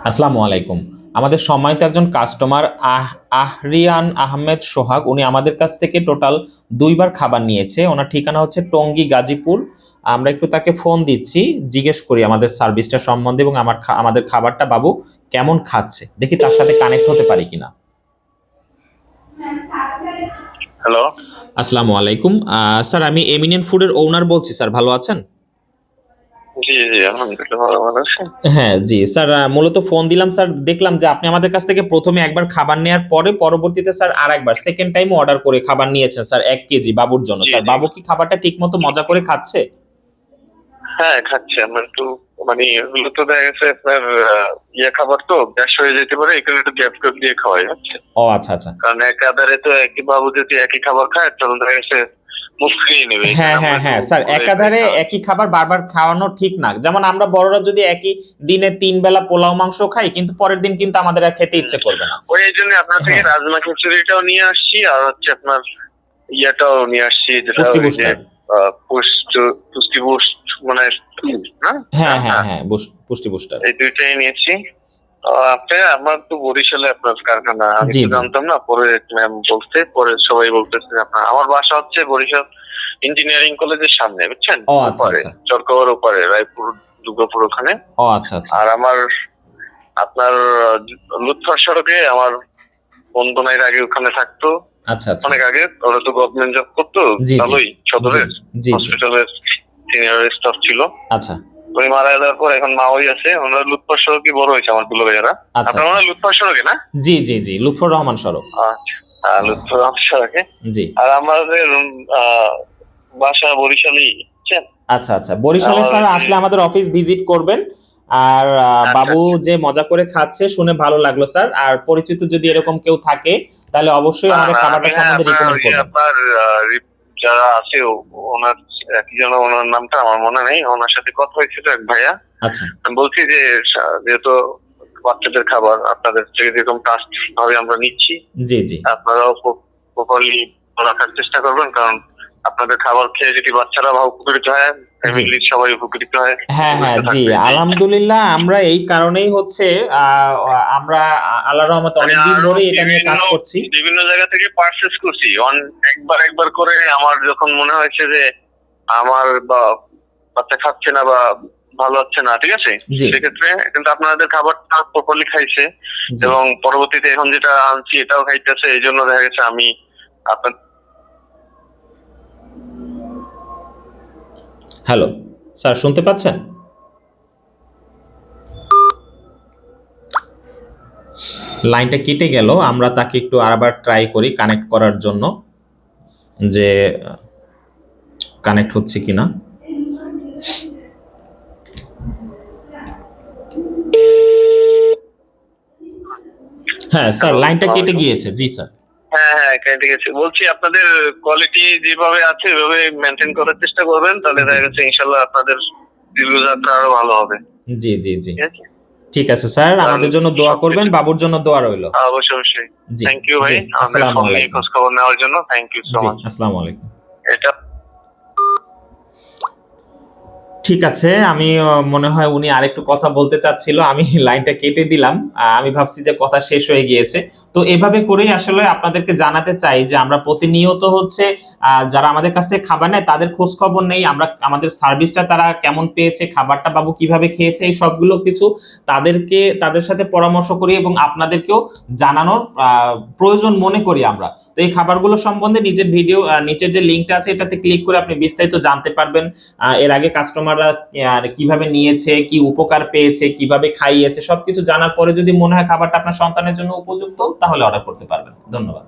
আসসালামু আলাইকুম। আমাদের সম্মানিত একজন কাস্টমার আহরিয়ান আহমেদ সোহাগ, উনি আমাদের কাছ থেকে টোটাল ২ বার খাবার নিয়েছে। ওনার ঠিকানা হচ্ছে টঙ্গী, গাজীপুর। আমরা একটু তাকে ফোন দিচ্ছি, জিজ্ঞেস করি আমাদের সার্ভিসটা সম্বন্ধে এবং আমাদের খাবারটা বাবু কেমন খাচ্ছে। দেখি তার সাথে কানেক্ট হতে পারি কিনা। হ্যালো। আসসালামু আলাইকুম। স্যার, আমি এমিনেন্ট ফুডের ওনার বলছি। স্যার, ভালো আছেন? জি, জি, আলহামদুলিল্লাহ ভালো আছেন? হ্যাঁ, জি স্যার, মূলত ফোন দিলাম স্যার, দেখলাম যে আপনি আমাদের কাছ থেকে প্রথমে একবার খাবার নেওয়ার পরে পরবর্তীতে স্যার আরেকবার সেকেন্ড টাইম অর্ডার করে খাবার নিয়েছেন স্যার ১ কেজি বাবুর জন্য। জি, স্যার, জি। বাবু কি খাবারটা ঠিকমতো মজা করে খাচ্ছে? হ্যাঁ, খাচ্ছি। আমার একটু মানে এগুলো তো দেখা গেছে আপনার খাবার তো গ্যাস হয়ে যেতে পারে, এখানে একটু গ্যাপ গ্যাপ দিয়ে খাওয়াই হচ্ছে। ও আচ্ছা, আচ্ছা। কারণ একাধারে তো একই বাবু যদি একই খাবার খায় তখন দেখা গেছে মুখ ফিরিয়ে নেবে। এখানে হ্যাঁ, আমরা হ্যাঁ, একটু হ্যাঁ স্যার, ঘুরে ঘুরে একাধারে খাওয়াই। একই খাবার বারবার খাওয়ানো ঠিক না। যেমন আমরা বড়রা যদি একই দিনে ৩ বেলা পোলাও মাংস খাই, কিন্তু পরের দিন কিন্তু আমাদের আর খেতে ইচ্ছে করবে না। ওই এই জন্য আপনার থেকে হ্যাঁ, রাজমা খিচুড়িটাও নিয়ে আসছি, আর হচ্ছে আপনার ইয়াটাও নিয়ে আসছি, যেটা পুষ্টি ওই যে বুস্টার। পুষ্টি বুস্ট মানে না হ্যাঁ, হ্যাঁ, নামটা, হ্যাঁ, পুষ্টি বুস্টার। এই দুইটাই নিয়েছি। আমার তো বরিশালে আপনার কারখানা, আমি জি, তো জি। জানতাম না, পরে ম্যাম বলতে, পরে সবাই বলতেছে আপনার আমার বাসা হচ্ছে বরিশাল ইঞ্জিনিয়ারিং কলেজের সামনে, বুঝছেন? ও আচ্ছা, ওপারে, আচ্ছা। চরকাওয়ার ওপারে, রায়পুর দুর্গাপুর ওখানে। ও আচ্ছা, আচ্ছা। আর আমার আপনার লুৎফর সড়কে আমার বন্ধু এর আগে ওখানে থাকতো, আচ্ছা, আচ্ছা। অনেক আগে। ওরা তো গভর্নমেন্ট জব করতো জি, জি। ভালোই, জি, সদরের জি, জি। হসপিটালের সিনিয়র স্টাফ ছিল। আচ্ছা, উনি মারা যাওয়ার পর এখন মা ওই আছে, ওনার লুৎফর সড়কে বড় হয়েছে আমার দুলো ভাইয়ারা। আচ্ছা, আপনার আচ্ছা। মনে হয় লুৎফর সড়কে না? জি, জি, জি। লুৎফর রহমান সড়ক। আচ্ছা, লুৎফর সড়কে। জি। আর আমাদের বাসা বরিশালই, বুঝছেন? আচ্ছা, আচ্ছা। বরিশালে আমার স্যার ওই যে আসলে আমাদের অফিস ভিজিট করবেন। আর আচ্ছা, বাবু আচ্ছা। যে মজা করে খাচ্ছে শুনে ভালো লাগলো স্যার। আর পরিচিত যদি এরকম কেউ থাকে তাহলে অবশ্যই না, আমাদের না, আমি খাবারটা হ্যাঁ সম্বন্ধে আপনার রিকমেন্ড ওই যে করবেন। আপনার যারা আছে ওনার কি যেন ওনার নামটা আমার মনে নেই, ওনার সাথে কথা হয়েছিল এক ভাইয়া। আচ্ছা। আমি বলছি যে যেহেতু বাচ্চাদের খাবার আপনাদের থেকে যেরকম টাস্ট ভাবে আমরা নিচ্ছি, জি, জি। আপনারাও প্রপারলি রাখার চেষ্টা করবেন, কারণ আপনাদের খাবার খেয়ে যদি বাচ্চারা উপকৃত হয়, জি। ফ্যামিলির সবাই উপকৃত হয়, হ্যাঁ, হ্যাঁ, উপকৃত জি। থাকবে এটাই। আলহামদুলিল্লাহ আমরা এই কারণেই হচ্ছে আমরা আল্লাহর রহমতে আমি অনেকদিন আরো ধরেই এটা নিয়ে বিভিন্ন কাজ করছি। বিভিন্ন জায়গা থেকে পারচেস করছি। একবার একবার করে আমার যখন মনে হয়েছে যে আমার বাচ্চা খাচ্ছে না বা ভালো হচ্ছে না, ঠিক আছে, জি, সেক্ষেত্রে কিন্তু আপনাদের খাবারটা প্রপারলি খাইছে, জি। এবং পরবর্তীতে এখন যেটা আনছি এটাও খাইতেছে, এই জন্য দেখা গেছে আমি আপনার হ্যালো, স্যার শুনতে পাচ্ছেন? লাইনটা কেটে গেল। আমরা তাকে একটু আবার ট্রাই করি কানেক্ট করার জন্য, যে কানেক্ট হচ্ছে কিনা। হ্যাঁ স্যার, হ্যালো, লাইনটা আসসালামু কেটে আলাইকুম। গিয়েছে। জি স্যার। হ্যাঁ, হ্যাঁ, ঠিক আছে। বলছি আপনাদের কোয়ালিটি যেভাবে আছে ওইভাবে মেনটেন করার চেষ্টা করবেন, তাহলে জি, দেখা গেছে ইনশাল্লাহ আপনাদের দীর্ঘযাত্রা আরো ভালো হবে। জি, জি, জি। ঠিক আছে? ঠিক আছে স্যার, আর আমাদের জন্য দোয়া করবেন, সবকিছু বাবুর জন্য দোয়া রইল। অবশ্যই, অবশ্যই। জি, থ্যাংক ইউ ভাই, জি। আমাদের আসসালামু ফোন নিয়ে আলাইকুম। খোঁজ খবর নেওয়ার জন্য। Thank you so ji, much. আসসালামু আলাইকুম। এটা ঠিক আছে, আমি মনে হয় উনি আরেকটু কথা বলতে চাচ্ছিল, আমি লাইনটা কেটে দিলাম। আমি ভাবছি যে কথা শেষ হয়ে গিয়েছে। তো এভাবে করেই আসলে আপনাদেরকে জানাতে চাই যে আমরা প্রতিনিয়ত হচ্ছে যারা আমাদের কাছ থেকে খাবার নেয় তাদের খোঁজ খবর নেই, আমরা আমাদের সার্ভিসটা তারা কেমন পেয়েছে, খাবারটা বাবু কিভাবে খেয়েছে, এই সবগুলো কিছু তাদের সাথে পরামর্শ করি এবং আপনাদেরকেও জানানোর প্রয়োজন মনে করি আমরা। তো এই খাবারগুলো সম্বন্ধে নিচের যে লিঙ্কটা আছে এটাতে ক্লিক করে আপনি বিস্তারিত জানতে পারবেন। এর আগে কাস্টমাররা কিভাবে নিয়েছে, কি উপকার পেয়েছে, কিভাবে খাইয়েছে, সবকিছু জানার পরে যদি মনে হয় খাবারটা আপনার সন্তানের জন্য উপযুক্ত তাহলে অর্ডার করতে পারবেন। ধন্যবাদ।